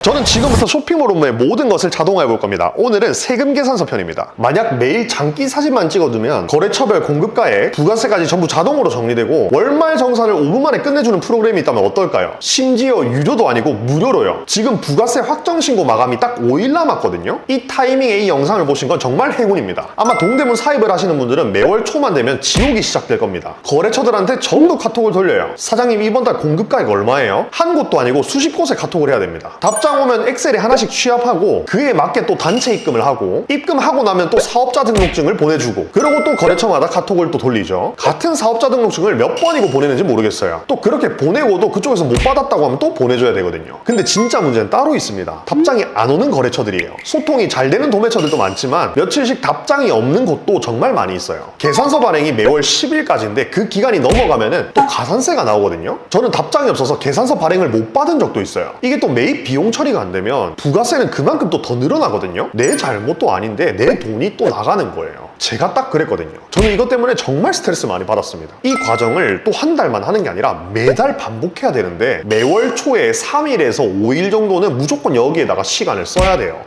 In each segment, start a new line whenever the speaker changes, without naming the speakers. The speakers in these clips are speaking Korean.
저는 지금부터 쇼핑몰 업무의 모든 것을 자동화해 볼 겁니다. 오늘은 세금 계산서 편입니다. 만약 매일 장기 사진만 찍어두면 거래처별 공급가액, 부가세까지 전부 자동으로 정리되고 월말 정산을 5분 만에 끝내주는 프로그램이 있다면 어떨까요? 심지어 유료도 아니고 무료로요. 지금 부가세 확정신고 마감이 딱 5일 남았거든요. 이 타이밍에 이 영상을 보신 건 정말 행운입니다. 아마 동대문 사입을 하시는 분들은 매월 초만 되면 지옥이 시작될 겁니다. 거래처들한테 전부 카톡을 돌려요. 사장님 이번 달 공급가액 얼마예요? 한 곳도 아니고 수십 곳에 카톡을 해야 됩니다. 답장 오면 엑셀에 하나씩 취합하고 그에 맞게 또 단체 입금을 하고 입금하고 나면 또 사업자 등록증을 보내주고 그리고 또 거래처마다 카톡을 또 돌리죠. 같은 사업자 등록증을 몇 번이고 보내는지 모르겠어요. 또 그렇게 보내고도 그쪽에서 못 받았다고 하면 또 보내줘야 되거든요. 근데 진짜 문제는 따로 있습니다. 답장이 안 오는 거래처들이에요. 소통이 잘 되는 도매처들도 많지만 며칠씩 답장이 없는 곳도 정말 많이 있어요. 계산서 발행이 매월 10일까지인데 그 기간이 넘어가면은 또 가산세가 나오거든요. 저는 답장이 없어서 계산서 발행을 못 받은 적도 있어요. 이게 또 매입 비용 처리가 안 되면 부가세는 그만큼 또 더 늘어나거든요. 내 잘못도 아닌데 내 돈이 또 나가는 거예요. 제가 딱 그랬거든요. 저는 이것 때문에 정말 스트레스 많이 받았습니다. 이 과정을 또 한 달만 하는 게 아니라 매달 반복해야 되는데 매월 초에 3일에서 5일 정도는 무조건 여기에다가 시간을 써야 돼요.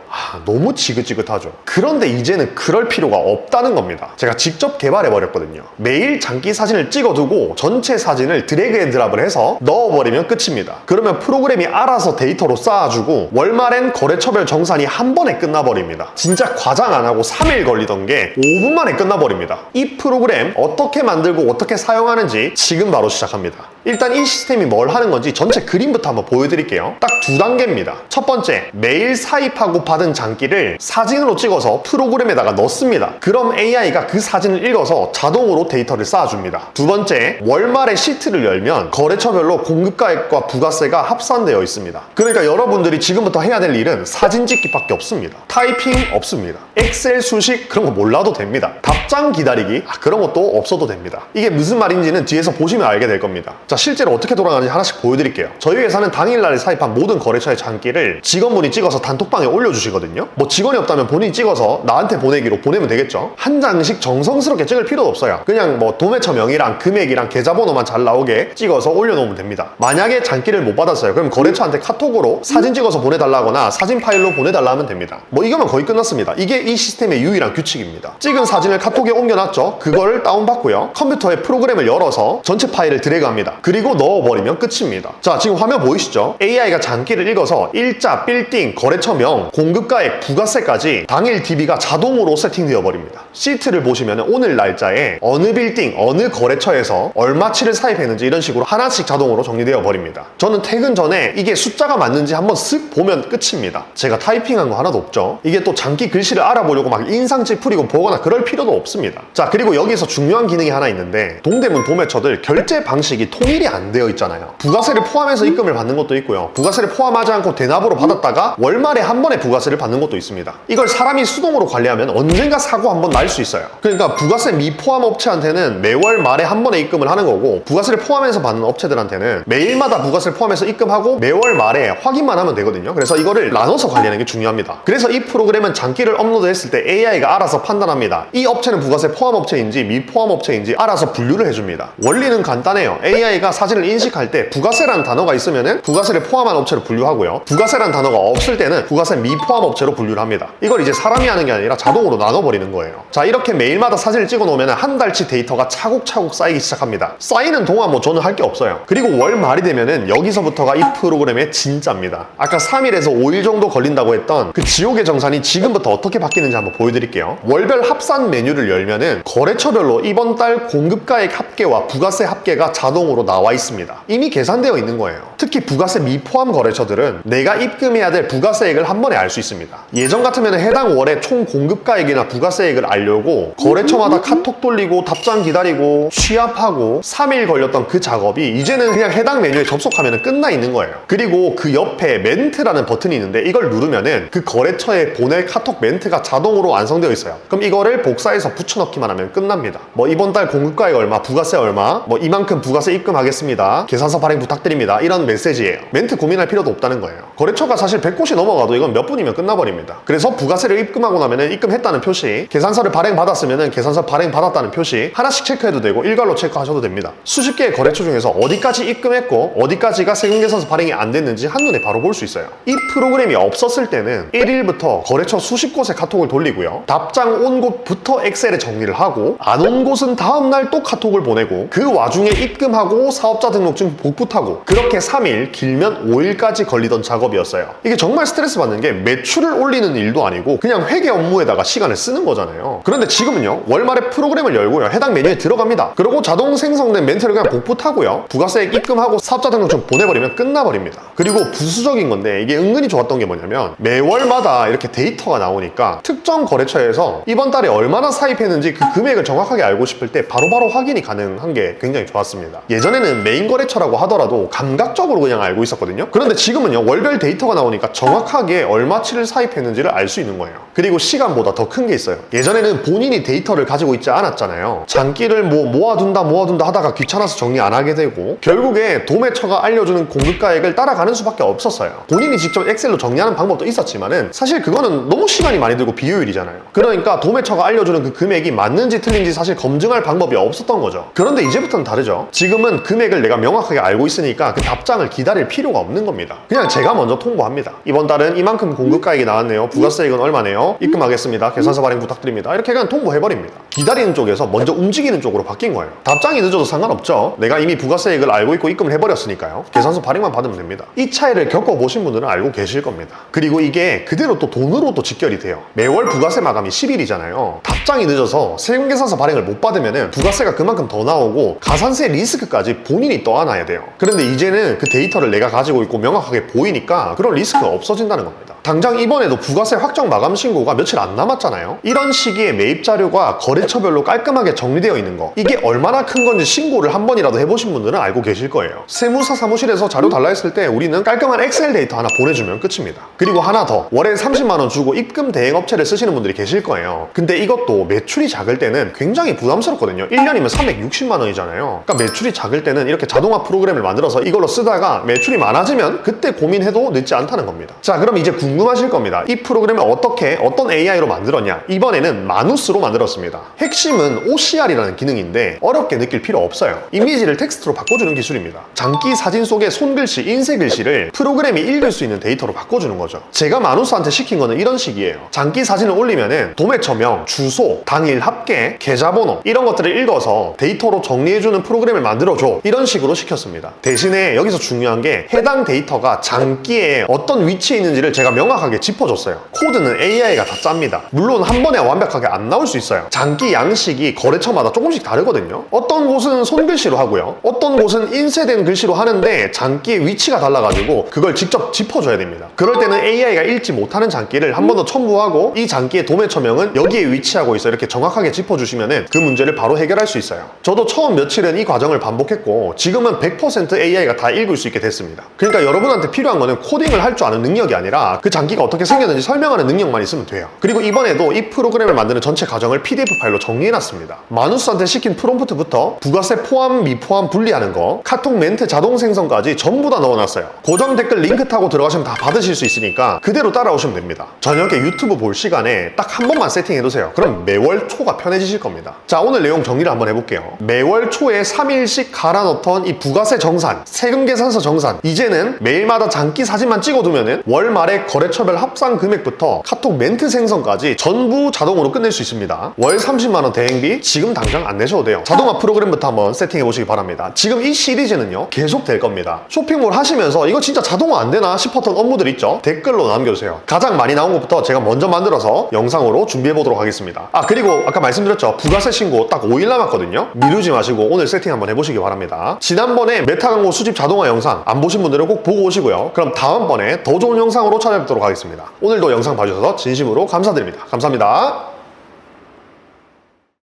너무 지긋지긋하죠. 그런데 이제는 그럴 필요가 없다는 겁니다. 제가 직접 개발해버렸거든요. 매일 장기 사진을 찍어두고 전체 사진을 드래그 앤 드랍을 해서 넣어버리면 끝입니다. 그러면 프로그램이 알아서 데이터로 쌓아주고 월말엔 거래처별 정산이 한 번에 끝나버립니다. 진짜 과장 안 하고 3일 걸리던 게 5분 만에 끝나버립니다. 이 프로그램 어떻게 만들고 어떻게 사용하는지 지금 바로 시작합니다. 일단 이 시스템이 뭘 하는 건지 전체 그림부터 한번 보여드릴게요. 딱 두 단계입니다. 첫 번째, 매일 사입하고 받은 장기를 사진으로 찍어서 프로그램에다가 넣습니다. 그럼 AI가 그 사진을 읽어서 자동으로 데이터를 쌓아줍니다. 두 번째, 월말에 시트를 열면 거래처별로 공급가액과 부가세가 합산되어 있습니다. 그러니까 여러분들이 지금부터 해야 될 일은 사진 찍기밖에 없습니다. 타이핑 없습니다. 엑셀 수식 그런 거 몰라도 됩니다. 답장 기다리기 그런 것도 없어도 됩니다. 이게 무슨 말인지는 뒤에서 보시면 알게 될 겁니다. 자, 실제로 어떻게 돌아가는지 하나씩 보여드릴게요. 저희 회사는 당일날에 사입한 모든 거래처의 장기를 직원분이 찍어서 단톡방에 올려주시거든요. 뭐 직원이 없다면 본인이 찍어서 나한테 보내기로 보내면 되겠죠. 한 장씩 정성스럽게 찍을 필요도 없어요. 그냥 뭐 도매처 명이랑 금액이랑 계좌번호만 잘 나오게 찍어서 올려놓으면 됩니다. 만약에 장기를 못 받았어요. 그럼 거래처한테 카톡으로 사진 찍어서 보내달라거나 사진 파일로 보내달라 하면 됩니다. 뭐 이거면 거의 끝났습니다. 이게 이 시스템의 유일한 규칙입니다. 찍은 사진을 카톡에 옮겨놨죠. 그걸 다운받고요. 컴퓨터에 프로그램을 열어서 전체 파일을 드래그합니다. 그리고 넣어버리면 끝입니다. 자, 지금 화면 보이시죠? AI가 장기를 읽어서 일자, 빌딩, 거래처명, 공급가액, 부가세까지 당일 DB가 자동으로 세팅되어 버립니다. 시트를 보시면 오늘 날짜에 어느 빌딩, 어느 거래처에서 얼마치를 사입했는지 이런 식으로 하나씩 자동으로 정리되어 버립니다. 저는 퇴근 전에 이게 숫자가 맞는지 한번 쓱 보면 끝입니다. 제가 타이핑한 거 하나도 없죠. 이게 또 장기 글씨를 알아보려고 막 인상 찌푸리고 보거나 그럴 필요도 없습니다. 자, 그리고 여기서 중요한 기능이 하나 있는데 동대문 도매처들 결제 방식이 통일이 안 되어 있잖아요. 부가세를 포함해서 입금을 받는 것도 있고요. 부가세를 포함하지 않고 대납으로 받았다가 월말에 한 번에 부가세를 받는 것도 있습니다. 이걸 사람이 수동으로 관리하면 언젠가 사고 한 번 날 수 있어요. 그러니까 부가세 미포함 업체한테는 매월 말에 한 번에 입금을 하는 거고 부가세를 포함해서 받는 업체들한테는 매일마다 부가세를 포함해서 입금하고 매월 말에 확인만 하면 되거든요. 그래서 이거를 나눠서 관리하는 게 중요합니다. 그래서 이 프로그램은 장기를 업로드했을 때 AI가 알아서 판단합니다. 이 업체는 부가세 포함 업체인지 미포함 업체인지 알아서 분류를 해줍니다. 원리는 간단해요. AI가 사진을 인식할 때 부가세라는 단어가 있으면은 부가세를 포함한 업체로 분류하고요. 부가세라는 단어가 없을 때는 부가세 미포함 업체로 분류를 합니다. 이걸 이제 사람이 하는 게 아니라 자동으로 나눠버리는 거예요. 자, 이렇게 매일마다 사진을 찍어 놓으면 한 달치 데이터가 차곡차곡 쌓이기 시작합니다. 쌓이는 동안 뭐 저는 할 게 없어요. 그리고 월 말이 되면은 여기서부터가 이 프로그램의 진짜입니다. 아까 3일에서 5일 정도 걸린다고 했던 그 지옥의 정산이 지금부터 어떻게 바뀌는지 한번 보여드릴게요. 월별 합산 메뉴를 열면은 거래처별로 이번 달 공급가액 합계와 부가세 합계가 자동으로 나와 있습니다. 이미 계산되어 있는 거예요. 특히 부가세 미포함 거래처들은 내가 입금해야 될 부가세액을 한 번에 알 수 있습니다. 예전 같으면 해당 월의 총 공급가액이나 부가세액을 알려고 거래처마다 카톡 돌리고 답장 기다리고 취합하고 3일 걸렸던 그 작업이 이제는 그냥 해당 메뉴에 접속하면 끝나 있는 거예요. 그리고 그 옆에 멘트라는 버튼이 있는데 이걸 누르면은 그 거래처에 보낼 카톡 멘트가 자동으로 완성되어 있어요. 그럼 이거를 복사해서 붙여넣기만 하면 끝납니다. 뭐 이번 달 공급가액 얼마, 부가세 얼마, 뭐 이만큼 부가세 입금 입금하겠습니다. 계산서 발행 부탁드립니다. 이런 메시지예요. 멘트 고민할 필요도 없다는 거예요. 거래처가 사실 100곳이 넘어가도 이건 몇 분이면 끝나버립니다. 그래서 부가세를 입금하고 나면은 입금했다는 표시, 계산서를 발행받았으면은 계산서 발행받았다는 표시 하나씩 체크해도 되고 일괄로 체크하셔도 됩니다. 수십 개의 거래처 중에서 어디까지 입금했고 어디까지가 세금계산서 발행이 안 됐는지 한눈에 바로 볼 수 있어요. 이 프로그램이 없었을 때는 1일부터 거래처 수십 곳에 카톡을 돌리고요. 답장 온 곳부터 엑셀에 정리를 하고 안 온 곳은 다음날 또 카톡을 보내고 그 와중에 입금하고 사업자 등록증 복붙하고 그렇게 3일, 길면 5일까지 걸리던 작업이었어요. 이게 정말 스트레스 받는 게 매출을 올리는 일도 아니고 그냥 회계 업무에다가 시간을 쓰는 거잖아요. 그런데 지금은요, 월말에 프로그램을 열고요, 해당 메뉴에 들어갑니다. 그리고 자동 생성된 멘트를 그냥 복붙하고요, 부가세액 입금하고 사업자 등록증 보내버리면 끝나버립니다. 그리고 부수적인 건데 이게 은근히 좋았던 게 뭐냐면 매월마다 이렇게 데이터가 나오니까 특정 거래처에서 이번 달에 얼마나 사입했는지 그 금액을 정확하게 알고 싶을 때 바로바로 확인이 가능한 게 굉장히 좋았습니다. 예전에는 메인 거래처라고 하더라도 감각적으로 그냥 알고 있었거든요. 그런데 지금은요, 월별 데이터가 나오니까 정확하게 얼마치를 사입했는지를 알 수 있는 거예요. 그리고 시간보다 더 큰 게 있어요. 예전에는 본인이 데이터를 가지고 있지 않았잖아요. 장기를 모아둔다 하다가 귀찮아서 정리 안 하게 되고 결국에 도매처가 알려주는 공급가액을 따라가는 수밖에 없었어요. 본인이 직접 엑셀로 정리하는 방법도 있었지만은 사실 그거는 너무 시간이 많이 들고 비효율이잖아요. 그러니까 도매처가 알려주는 그 금액이 맞는지 틀린지 사실 검증할 방법이 없었던 거죠. 그런데 이제부터는 다르죠. 지금은 금액을 내가 명확하게 알고 있으니까 그 답장을 기다릴 필요가 없는 겁니다. 그냥 제가 먼저 통보합니다. 이번 달은 이만큼 공급가액이 나왔네요. 부가세액은 얼마네요. 입금하겠습니다. 계산서 발행 부탁드립니다. 이렇게 그냥 통보해버립니다. 기다리는 쪽에서 먼저 움직이는 쪽으로 바뀐 거예요. 답장이 늦어도 상관없죠. 내가 이미 부가세액을 알고 있고 입금을 해버렸으니까요. 계산서 발행만 받으면 됩니다. 이 차이를 겪어보신 분들은 알고 계실 겁니다. 그리고 이게 그대로 또 돈으로 또 직결이 돼요. 매월 부가세 마감이 10일이잖아요. 답장이 늦어서 세금계산서 발행을 못 받으면은 부가세가 그만큼 더 나오고 가산세 리스크까지 본인이 떠안아야 돼요. 그런데 이제는 그 데이터를 내가 가지고 있고 명확하게 보이니까 그런 리스크가 없어진다는 겁니다. 당장 이번에도 부가세 확정 마감 신고가 며칠 안 남았잖아요. 이런 시기에 매입 자료가 거래처별로 깔끔하게 정리되어 있는 거, 이게 얼마나 큰 건지 신고를 한 번이라도 해보신 분들은 알고 계실 거예요. 세무사 사무실에서 자료 달라 했을 때 우리는 깔끔한 엑셀 데이터 하나 보내주면 끝입니다. 그리고 하나 더, 월에 30만 원 주고 입금 대행 업체를 쓰시는 분들이 계실 거예요. 근데 이것도 매출이 작을 때는 굉장히 부담스럽거든요. 1년이면 360만 원이잖아요. 그러니까 매출이 작을 때는 이렇게 자동화 프로그램을 만들어서 이걸로 쓰다가 매출이 많아지면 그때 고민해도 늦지 않다는 겁니다. 자, 그럼 이제 궁금하실 겁니다. 이 프로그램을 어떤 AI로 만들었냐? 이번에는 마누스로 만들었습니다. 핵심은 OCR이라는 기능인데 어렵게 느낄 필요 없어요. 이미지를 텍스트로 바꿔주는 기술입니다. 장기 사진 속의 손글씨, 인쇄 글씨를 프로그램이 읽을 수 있는 데이터로 바꿔주는 거죠. 제가 마누스한테 시킨 거는 이런 식이에요. 장기 사진을 올리면은 도매처명, 주소, 당일 합계, 계좌번호 이런 것들을 읽어서 데이터로 정리해주는 프로그램을 만들어줘. 이런 식으로 시켰습니다. 대신에 여기서 중요한 게 해당 데이터가 장기에 어떤 위치에 있는지를 제가 명확하게 짚어줬어요. 코드는 AI가 다 짭니다. 물론 한 번에 완벽하게 안 나올 수 있어요. 장기 양식이 거래처마다 조금씩 다르거든요. 어떤 곳은 손글씨로 하고요, 어떤 곳은 인쇄된 글씨로 하는데 장기의 위치가 달라가지고 그걸 직접 짚어줘야 됩니다. 그럴 때는 AI가 읽지 못하는 장기를 한 번 더 첨부하고 이 장기의 도매처명은 여기에 위치하고 있어 이렇게 정확하게 짚어주시면 그 문제를 바로 해결할 수 있어요. 저도 처음 며칠은 이 과정을 반복했고 지금은 100% AI가 다 읽을 수 있게 됐습니다. 그러니까 여러분한테 필요한 거는 코딩을 할 줄 아는 능력이 아니라 그 장기가 어떻게 생겼는지 설명하는 능력만 있으면 돼요. 그리고 이번에도 이 프로그램을 만드는 전체 과정을 PDF 파일로 정리해놨습니다. 마누스한테 시킨 프롬프트부터 부가세 포함, 미포함 분리하는 거, 카톡 멘트 자동 생성까지 전부 다 넣어놨어요. 고정 댓글 링크 타고 들어가시면 다 받으실 수 있으니까 그대로 따라오시면 됩니다. 저녁에 유튜브 볼 시간에 딱 한 번만 세팅해두세요. 그럼 매월 초가 편해지실 겁니다. 자, 오늘 내용 정리를 한번 해볼게요. 매월 초에 3일씩 갈아 넣던 이 부가세 정산, 세금 계산서 정산, 이제는 매일마다 장기 사진만 찍어두면은 월 말에 거래처별 합산 금액부터 카톡 멘트 생성까지 전부 자동으로 끝낼 수 있습니다. 월 30만원 대행비 지금 당장 안 내셔도 돼요. 자동화 프로그램부터 한번 세팅해 보시기 바랍니다. 지금 이 시리즈는요, 계속 될 겁니다. 쇼핑몰 하시면서 이거 진짜 자동화 안 되나 싶었던 업무들 있죠? 댓글로 남겨주세요. 가장 많이 나온 것부터 제가 먼저 만들어서 영상으로 준비해 보도록 하겠습니다. 아, 그리고 아까 말씀드렸죠? 부가세 신고 딱 5일 남았거든요. 미루지 마시고 오늘 세팅 한번 해보시기 바랍니다. 지난번에 메타 광고 수집 자동화 영상 안 보신 분들은 꼭 보고 오시고요. 그럼 다음번에 더 좋은 영상으로 찾아뵙도록 하겠습니다. 오늘도 영상 봐주셔서 진심으로 감사드립니다. 감사합니다.